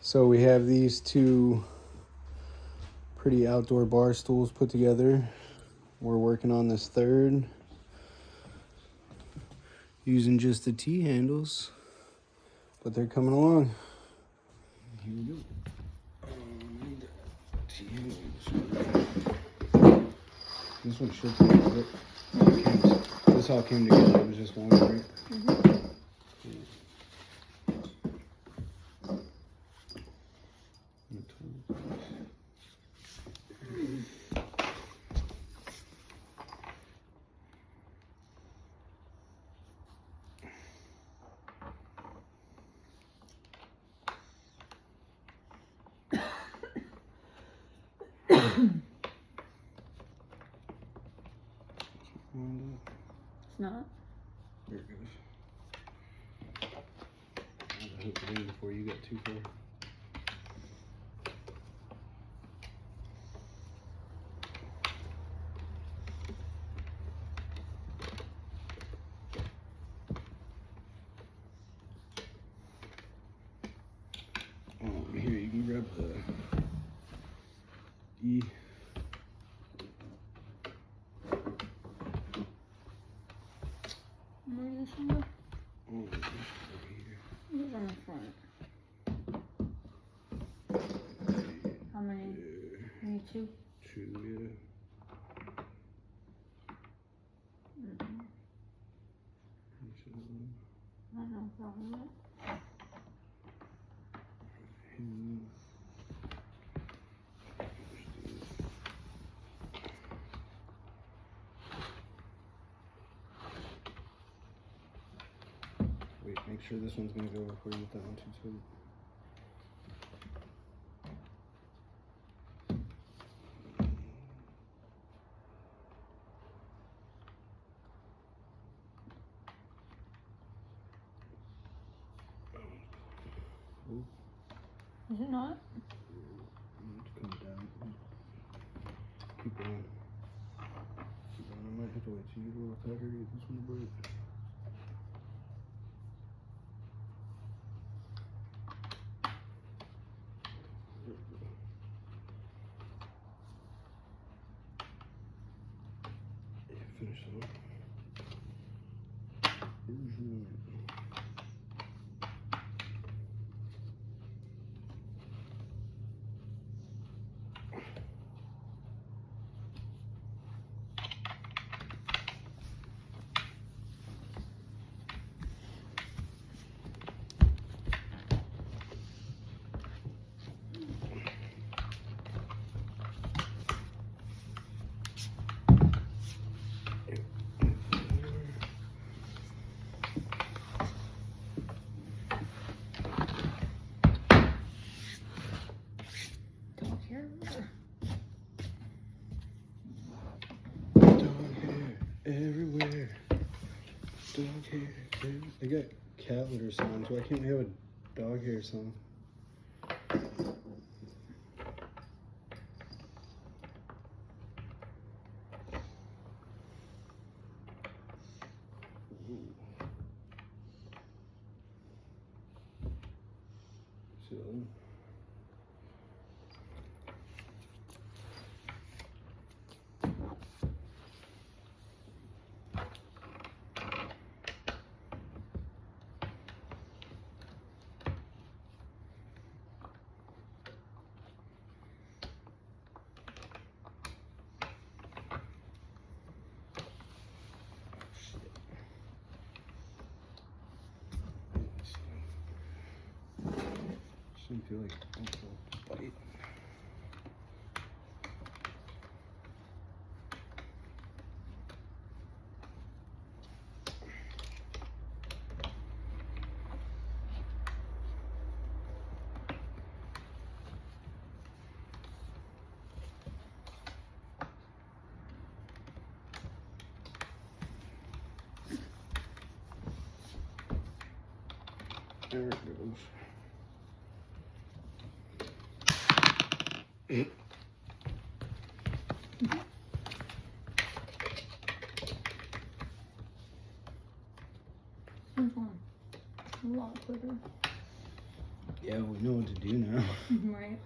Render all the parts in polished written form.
So we have these two pretty outdoor bar stools put together. We're working on this third using just the T handles, but they're coming along. Here we go. T handles. This one should be good. This all came together. It was just one, right? Mm-hmm. It's not. There it goes. I'll hook it in before you get too far. Here you can grab the E. Where does this one go? Oh, over here. It's on the front. How many? You need two? Two, yeah. Mm-hmm. I don't know, probably not. Wait, make sure this one's gonna go before you get that one too tight. Is it not? It's coming down. Keep going. Keep going. I might have to wait till you go off that or get this one to break. Yeah, finish it up. Dog hair. Dog hair everywhere. Dog hair everywhere. They got cat litter signs. Why can't we have a dog hair sign? So. Shouldn't feel like it's a bite. There it goes. This one. A lot quicker. Yeah, we know what to do now. Right.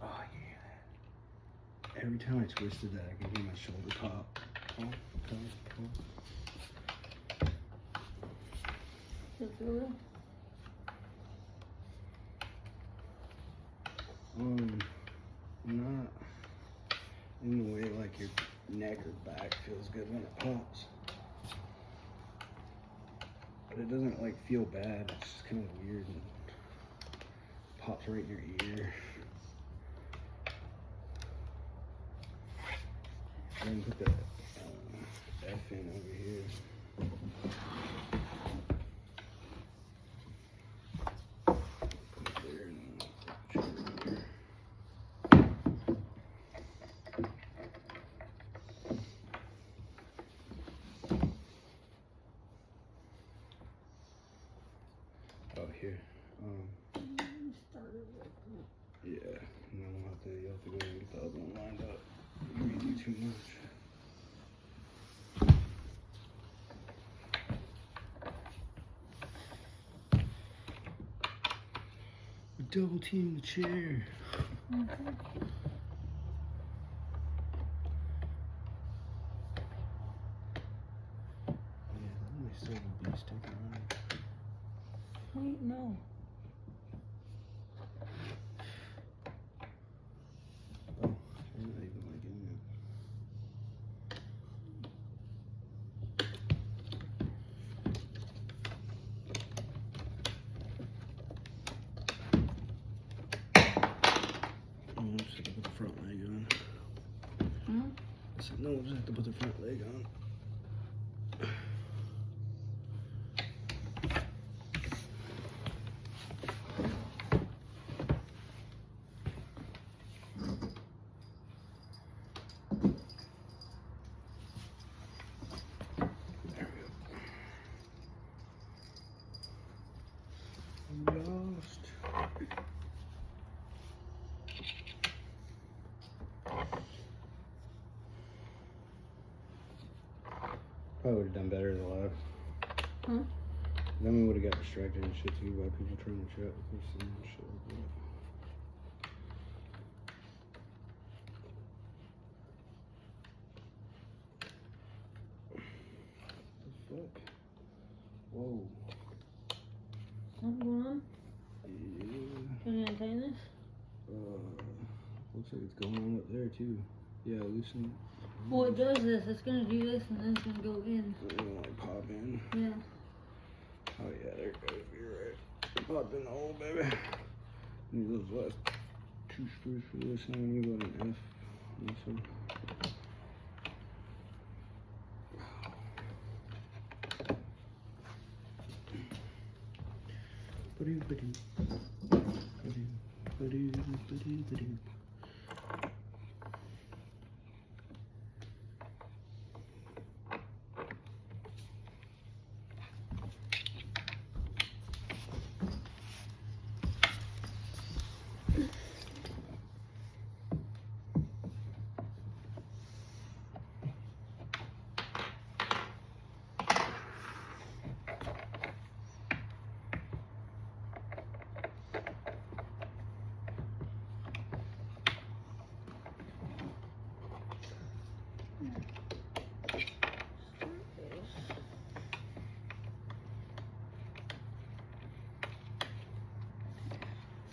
Oh yeah. Every time I twisted that, I could hear my shoulder pop. Oh. Does it feel good? Not in the way like your neck or back feels good when it pops. But it doesn't like feel bad, it's just kind of weird and pops right in your ear. And then put the F in over here. Put it there and put it over here. Oh, here. Yeah, and then you have to go and get the other one lined up. You may do too much. Double team the chair. Mm-hmm. Yeah, that might still be sticking around. Wait, no. Oh, I'm not even like in it. Oh, just have to put the front leg on. Hmm? I said, no, just have to put the front leg on. Lost. Probably would have done better in the lab. Huh? Then we would have got distracted and shit too by people trying to chat with us and shit like that. The fuck? Whoa. Something going on? Yeah. Can you tighten this? Looks like it's going on up there too. Yeah, loosen. Well, it does this. It's gonna do this and then it's gonna go in. It won't like pop in. Yeah. Oh yeah, there it goes. You're right. It popped in the hole, baby. Need those last two screws for this, and then you go to an F. And this one.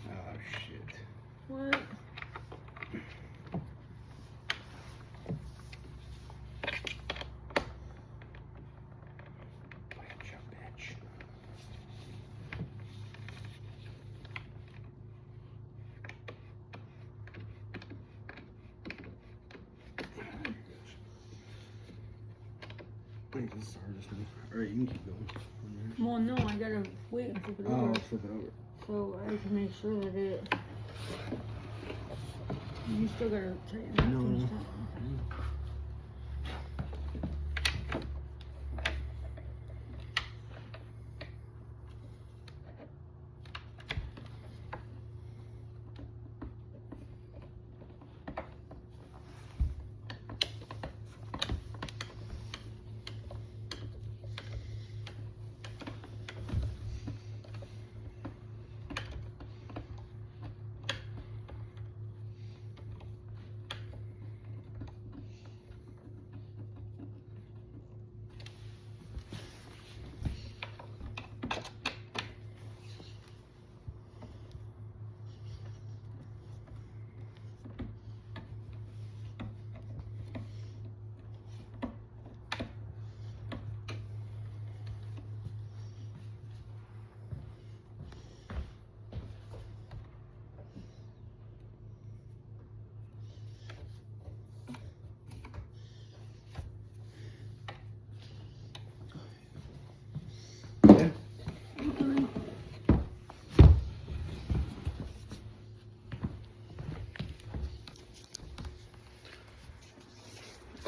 Oh shit. What? Bitch. I think this is the hardest one. Alright, you can keep going. Well, no, I gotta wait and flip it Oh, over. flip it over. So I can make sure that it. You still gotta tighten it. No.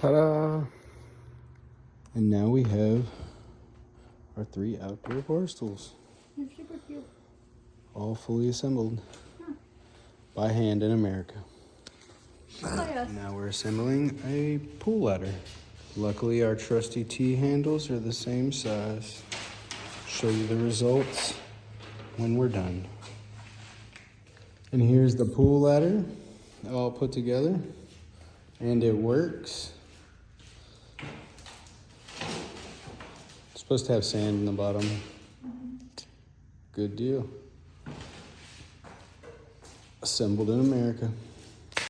Ta-da! And now we have our 3 outdoor bar stools. They're super cute. All fully assembled by hand in America. By us. Now we're assembling a pool ladder. Luckily our trusty T-handles are the same size. Show you the results when we're done. And here's the pool ladder all put together, and it works. It's supposed to have sand in the bottom. Good deal. Assembled in America.